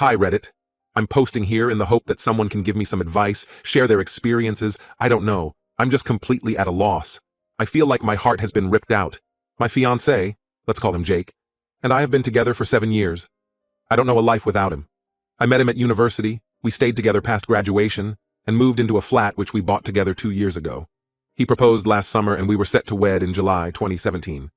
Hi, Reddit. I'm posting here in the hope that someone can give me some advice, share their experiences. I don't know. I'm just completely at a loss. I feel like my heart has been ripped out. My fiancé, let's call him Jake, and I have been together for 7 years. I don't know a life without him. I met him at university, we stayed together past graduation, and moved into a flat which we bought together 2 years ago. He proposed last summer and we were set to wed in July 2017.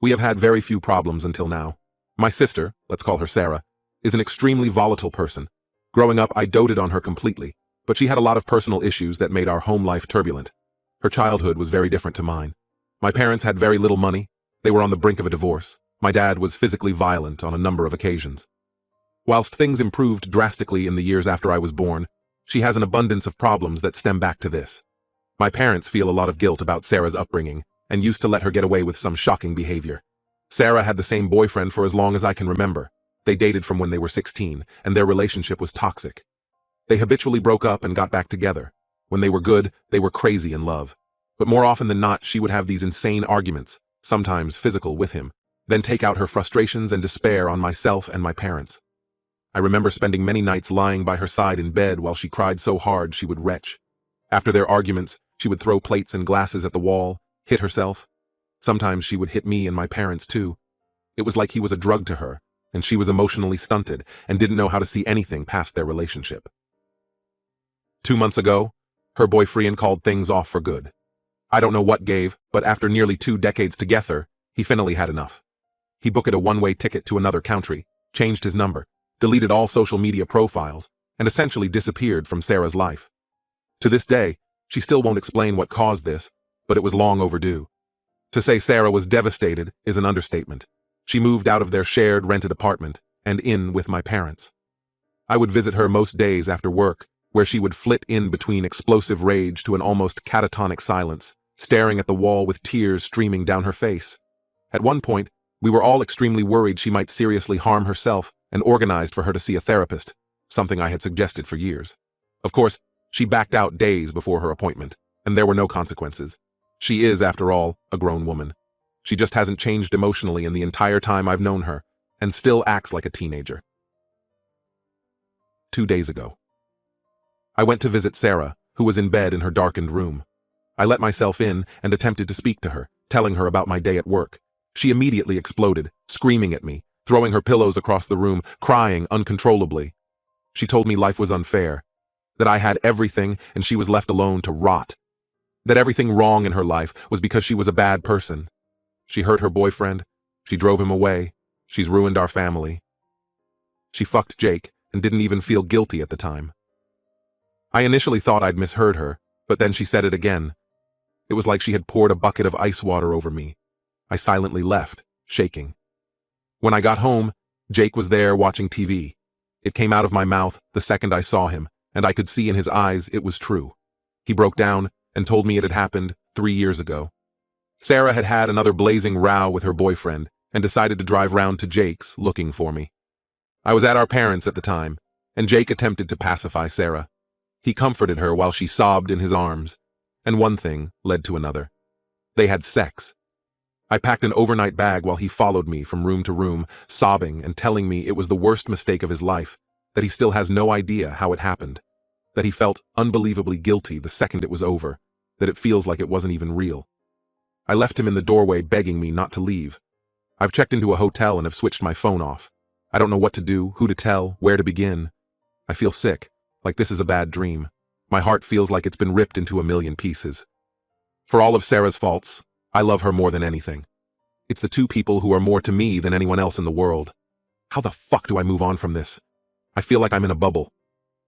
We have had very few problems until now. My sister, let's call her Sarah, is an extremely volatile person. Growing up, I doted on her completely, but she had a lot of personal issues that made our home life turbulent. Her childhood was very different to mine. My parents had very little money. They were on the brink of a divorce. My dad was physically violent on a number of occasions. Whilst things improved drastically in the years after I was born, she has an abundance of problems that stem back to this. My parents feel a lot of guilt about Sarah's upbringing and used to let her get away with some shocking behavior. Sarah had the same boyfriend for as long as I can remember. They dated from when they were 16, and their relationship was toxic. They habitually broke up and got back together. When they were good, they were crazy in love. But more often than not, she would have these insane arguments, sometimes physical, with him, then take out her frustrations and despair on myself and my parents. I remember spending many nights lying by her side in bed while she cried so hard she would retch. After their arguments, she would throw plates and glasses at the wall, hit herself. Sometimes she would hit me and my parents too. It was like he was a drug to her, and she was emotionally stunted and didn't know how to see anything past their relationship. 2 months ago, her boyfriend called things off for good. I don't know what gave, but after nearly 2 decades together, he finally had enough. He booked a one-way ticket to another country, changed his number, deleted all social media profiles, and essentially disappeared from Sarah's life. To this day, she still won't explain what caused this, but it was long overdue. To say Sarah was devastated is an understatement. She moved out of their shared rented apartment and in with my parents. I would visit her most days after work, where she would flit in between explosive rage to an almost catatonic silence, staring at the wall with tears streaming down her face. At one point, we were all extremely worried she might seriously harm herself and organized for her to see a therapist, something I had suggested for years. Of course, she backed out days before her appointment, and there were no consequences. She is, after all, a grown woman. She just hasn't changed emotionally in the entire time I've known her, and still acts like a teenager. 2 days ago, I went to visit Sarah, who was in bed in her darkened room. I let myself in and attempted to speak to her, telling her about my day at work. She immediately exploded, screaming at me, throwing her pillows across the room, crying uncontrollably. She told me life was unfair, that I had everything and she was left alone to rot, that everything wrong in her life was because she was a bad person. She hurt her boyfriend, she drove him away, she's ruined our family. She fucked Jake and didn't even feel guilty at the time. I initially thought I'd misheard her, but then she said it again. It was like she had poured a bucket of ice water over me. I silently left, shaking. When I got home, Jake was there watching TV. It came out of my mouth the second I saw him, and I could see in his eyes it was true. He broke down and told me it had happened 3 years ago. Sarah had had another blazing row with her boyfriend and decided to drive round to Jake's looking for me. I was at our parents' at the time, and Jake attempted to pacify Sarah. He comforted her while she sobbed in his arms, and one thing led to another. They had sex. I packed an overnight bag while he followed me from room to room, sobbing and telling me it was the worst mistake of his life, that he still has no idea how it happened, that he felt unbelievably guilty the second it was over, that it feels like it wasn't even real. I left him in the doorway begging me not to leave. I've checked into a hotel and have switched my phone off. I don't know what to do, who to tell, where to begin. I feel sick, like this is a bad dream. My heart feels like it's been ripped into a million pieces. For all of Sarah's faults, I love her more than anything. It's the two people who are more to me than anyone else in the world. How the fuck do I move on from this? I feel like I'm in a bubble.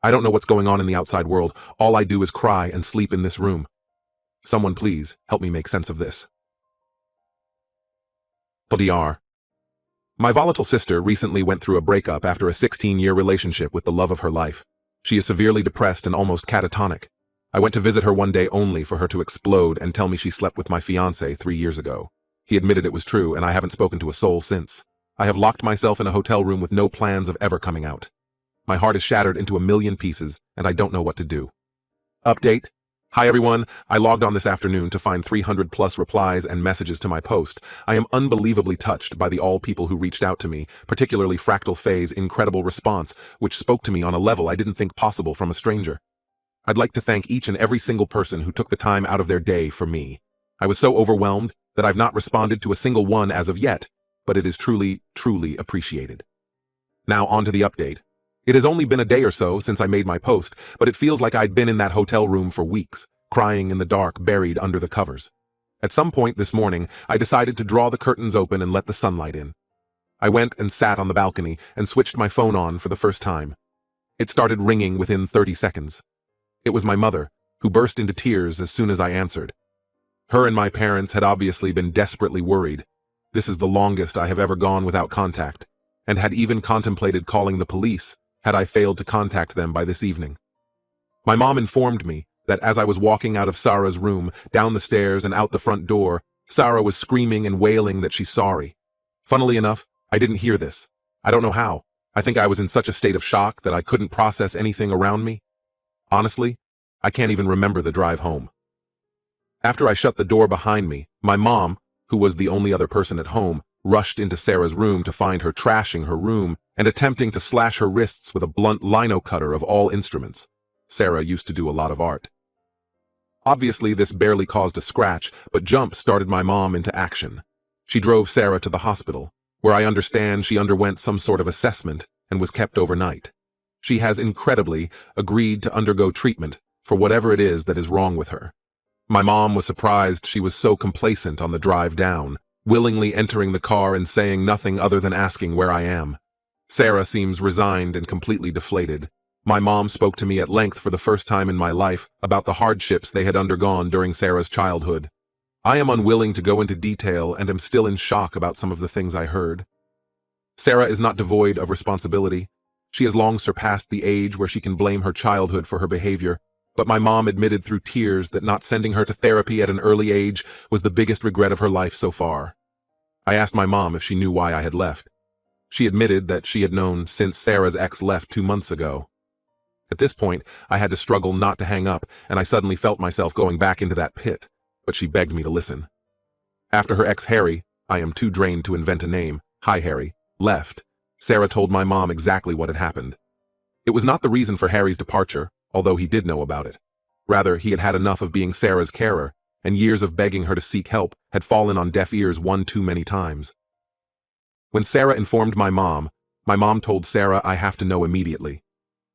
I don't know what's going on in the outside world. All I do is cry and sleep in this room. Someone please help me make sense of this. DR. My volatile sister recently went through a breakup after a 16-year relationship with the love of her life. She is severely depressed and almost catatonic. I went to visit her one day only for her to explode and tell me she slept with my fiancé 3 years ago. He admitted it was true, and I haven't spoken to a soul since. I have locked myself in a hotel room with no plans of ever coming out. My heart is shattered into a million pieces, and I don't know what to do. Update: Hi everyone, I logged on this afternoon to find 300 plus replies and messages to my post. I am unbelievably touched by the all people who reached out to me, particularly Fractal Faye's incredible response, which spoke to me on a level I didn't think possible from a stranger. I'd like to thank each and every single person who took the time out of their day for me. I was so overwhelmed that I've not responded to a single one as of yet, but it is truly, truly appreciated. Now on to the update. It has only been a day or so since I made my post, but it feels like I'd been in that hotel room for weeks, crying in the dark, buried under the covers. At some point this morning, I decided to draw the curtains open and let the sunlight in. I went and sat on the balcony and switched my phone on for the first time. It started ringing within 30 seconds. It was my mother, who burst into tears as soon as I answered. Her and my parents had obviously been desperately worried. This is the longest I have ever gone without contact, and had even contemplated calling the police had I failed to contact them by this evening. My mom informed me that as I was walking out of Sarah's room, down the stairs and out the front door, Sarah was screaming and wailing that she's sorry. Funnily enough, I didn't hear this. I don't know how. I think I was in such a state of shock that I couldn't process anything around me. Honestly, I can't even remember the drive home. After I shut the door behind me, my mom, who was the only other person at home, rushed into Sarah's room to find her trashing her room and attempting to slash her wrists with a blunt lino cutter of all instruments. Sarah used to do a lot of art. Obviously, this barely caused a scratch, but Jump started my mom into action. She drove Sarah to the hospital, where I understand she underwent some sort of assessment and was kept overnight. She has incredibly agreed to undergo treatment for whatever it is that is wrong with her. My mom was surprised she was so complacent on the drive down, willingly entering the car and saying nothing other than asking where I am. Sarah seems resigned and completely deflated. My mom spoke to me at length for the first time in my life about the hardships they had undergone during Sarah's childhood. I am unwilling to go into detail and am still in shock about some of the things I heard. Sarah is not devoid of responsibility. She has long surpassed the age where she can blame her childhood for her behavior, but my mom admitted through tears that not sending her to therapy at an early age was the biggest regret of her life so far. I asked my mom if she knew why I had left. She admitted that she had known since Sarah's ex left 2 months ago. At this point, I had to struggle not to hang up, and I suddenly felt myself going back into that pit, but she begged me to listen. After her ex Harry, I am too drained to invent a name, hi Harry, left, Sarah told my mom exactly what had happened. It was not the reason for Harry's departure, although he did know about it. Rather, he had had enough of being Sarah's carer, and years of begging her to seek help had fallen on deaf ears one too many times. When Sarah informed my mom told Sarah I have to know immediately.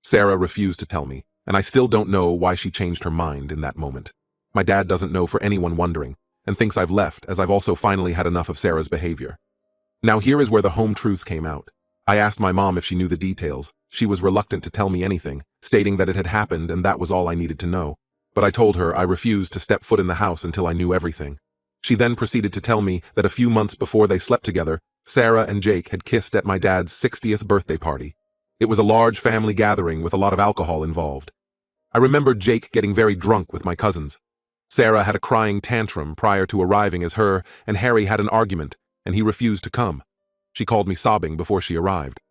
Sarah refused to tell me, and I still don't know why she changed her mind in that moment. My dad doesn't know for anyone wondering, and thinks I've left as I've also finally had enough of Sarah's behavior. Now here is where the home truths came out. I asked my mom if she knew the details. She was reluctant to tell me anything, stating that it had happened and that was all I needed to know. But I told her I refused to step foot in the house until I knew everything. She then proceeded to tell me that a few months before they slept together, Sarah and Jake had kissed at my dad's 60th birthday party. It was a large family gathering with a lot of alcohol involved. I remember Jake getting very drunk with my cousins. Sarah had a crying tantrum prior to arriving as her and Harry had an argument, and he refused to come. She called me sobbing before she arrived.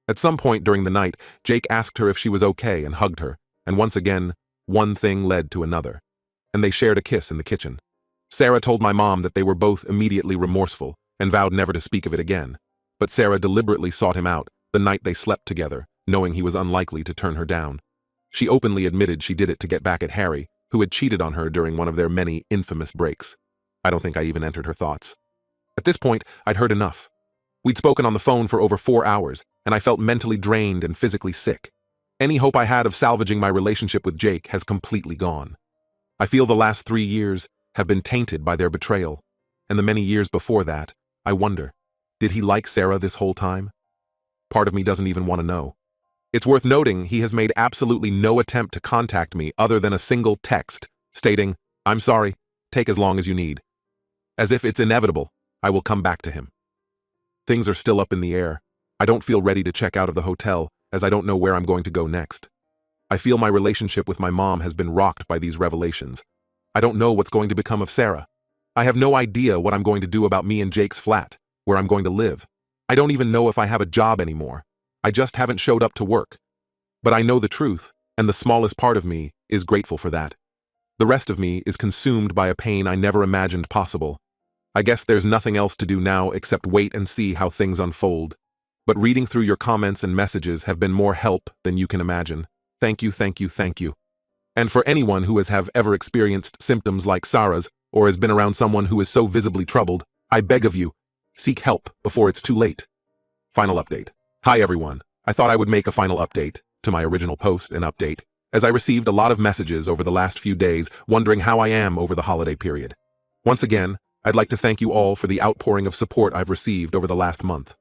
At some point during the night, Jake asked her if she was okay and hugged her, and once again, one thing led to another, and they shared a kiss in the kitchen. Sarah told my mom that they were both immediately remorseful and vowed never to speak of it again, but Sarah deliberately sought him out the night they slept together, knowing he was unlikely to turn her down. She openly admitted she did it to get back at Harry, who had cheated on her during one of their many infamous breaks. I don't think I even entered her thoughts. At this point, I'd heard enough. We'd spoken on the phone for over 4 hours, and I felt mentally drained and physically sick. Any hope I had of salvaging my relationship with Jake has completely gone. I feel the last 3 years have been tainted by their betrayal, and the many years before that, I wonder, did he like Sarah this whole time? Part of me doesn't even want to know. It's worth noting he has made absolutely no attempt to contact me other than a single text, stating, "I'm sorry, take as long as you need." As if it's inevitable, I will come back to him. Things are still up in the air. I don't feel ready to check out of the hotel, as I don't know where I'm going to go next. I feel my relationship with my mom has been rocked by these revelations. I don't know what's going to become of Sarah. I have no idea what I'm going to do about me and Jake's flat, where I'm going to live. I don't even know if I have a job anymore. I just haven't showed up to work. But I know the truth, and the smallest part of me is grateful for that. The rest of me is consumed by a pain I never imagined possible. I guess there's nothing else to do now except wait and see how things unfold. But reading through your comments and messages have been more help than you can imagine. Thank you, thank you, thank you. And for anyone who has ever experienced symptoms like Sarah's, or has been around someone who is so visibly troubled, I beg of you, seek help before it's too late. Final update. Hi everyone. I thought I would make a final update to my original post and update, as I received a lot of messages over the last few days wondering how I am over the holiday period. Once again, I'd like to thank you all for the outpouring of support I've received over the last month.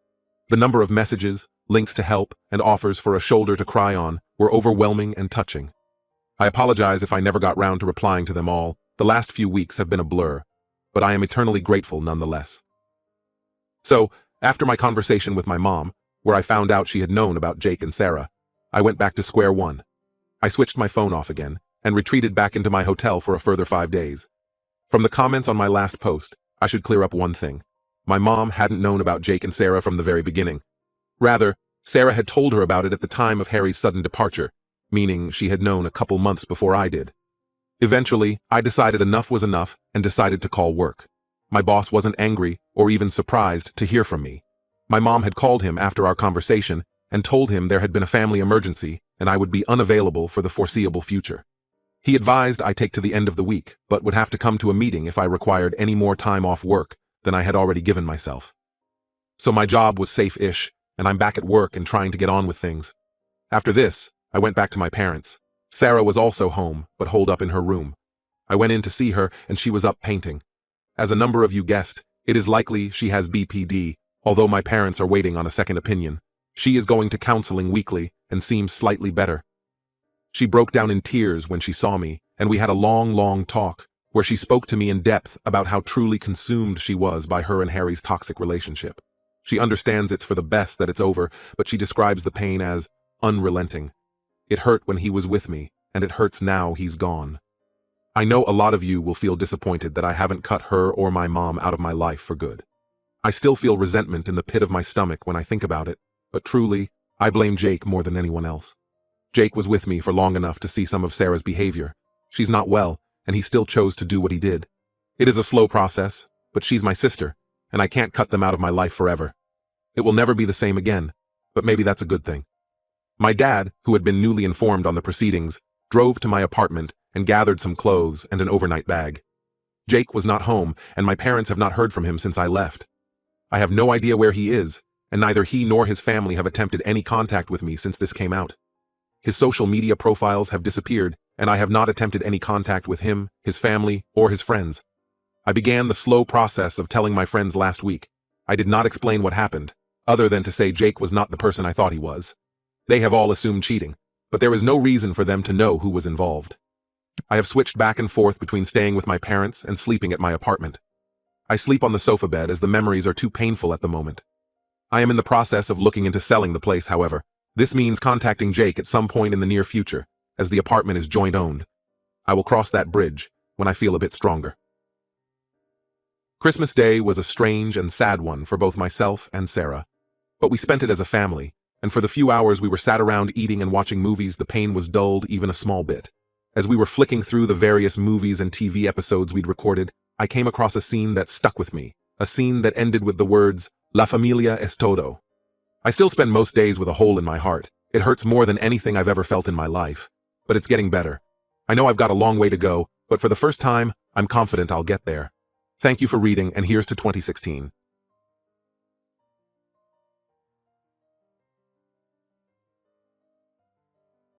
The number of messages, links to help, and offers for a shoulder to cry on were overwhelming and touching. I apologize if I never got round to replying to them all. The last few weeks have been a blur, but I am eternally grateful nonetheless. So, after my conversation with my mom, where I found out she had known about Jake and Sarah, I went back to square one. I switched my phone off again and retreated back into my hotel for a further 5 days. From the comments on my last post, I should clear up one thing. My mom hadn't known about Jake and Sarah from the very beginning. Rather, Sarah had told her about it at the time of Harry's sudden departure, meaning she had known a couple months before I did. Eventually, I decided enough was enough and decided to call work. My boss wasn't angry or even surprised to hear from me. My mom had called him after our conversation and told him there had been a family emergency and I would be unavailable for the foreseeable future. He advised I take to the end of the week, but would have to come to a meeting if I required any more time off work than I had already given myself. So my job was safe-ish, and I'm back at work and trying to get on with things. After this, I went back to my parents. Sarah was also home, but holed up in her room. I went in to see her, and she was up painting. As a number of you guessed, it is likely she has BPD, although my parents are waiting on a second opinion. She is going to counseling weekly and seems slightly better. She broke down in tears when she saw me, and we had a long talk, where she spoke to me in depth about how truly consumed she was by her and Harry's toxic relationship. She understands it's for the best that it's over, but she describes the pain as unrelenting. It hurt when he was with me, and it hurts now he's gone. I know a lot of you will feel disappointed that I haven't cut her or my mom out of my life for good. I still feel resentment in the pit of my stomach when I think about it, but truly, I blame Jake more than anyone else. Jake was with me for long enough to see some of Sarah's behavior. She's not well, and he still chose to do what he did. It is a slow process, but she's my sister, and I can't cut them out of my life forever. It will never be the same again, but maybe that's a good thing. My dad, who had been newly informed on the proceedings, drove to my apartment and gathered some clothes and an overnight bag. Jake was not home, and my parents have not heard from him since I left. I have no idea where he is, and neither he nor his family have attempted any contact with me since this came out. His social media profiles have disappeared, and I have not attempted any contact with him, his family, or his friends. I began the slow process of telling my friends last week. I did not explain what happened, other than to say Jake was not the person I thought he was. They have all assumed cheating, but there is no reason for them to know who was involved. I have switched back and forth between staying with my parents and sleeping at my apartment. I sleep on the sofa bed as the memories are too painful at the moment. I am in the process of looking into selling the place, however. This means contacting Jake at some point in the near future, as the apartment is joint-owned. I will cross that bridge when I feel a bit stronger. Christmas Day was a strange and sad one for both myself and Sarah, but we spent it as a family, and for the few hours we were sat around eating and watching movies, the pain was dulled even a small bit. As we were flicking through the various movies and TV episodes we'd recorded, I came across a scene that stuck with me, a scene that ended with the words, "La familia es todo." I still spend most days with a hole in my heart. It hurts more than anything I've ever felt in my life, but it's getting better. I know I've got a long way to go, but for the first time, I'm confident I'll get there. Thank you for reading, and here's to 2016.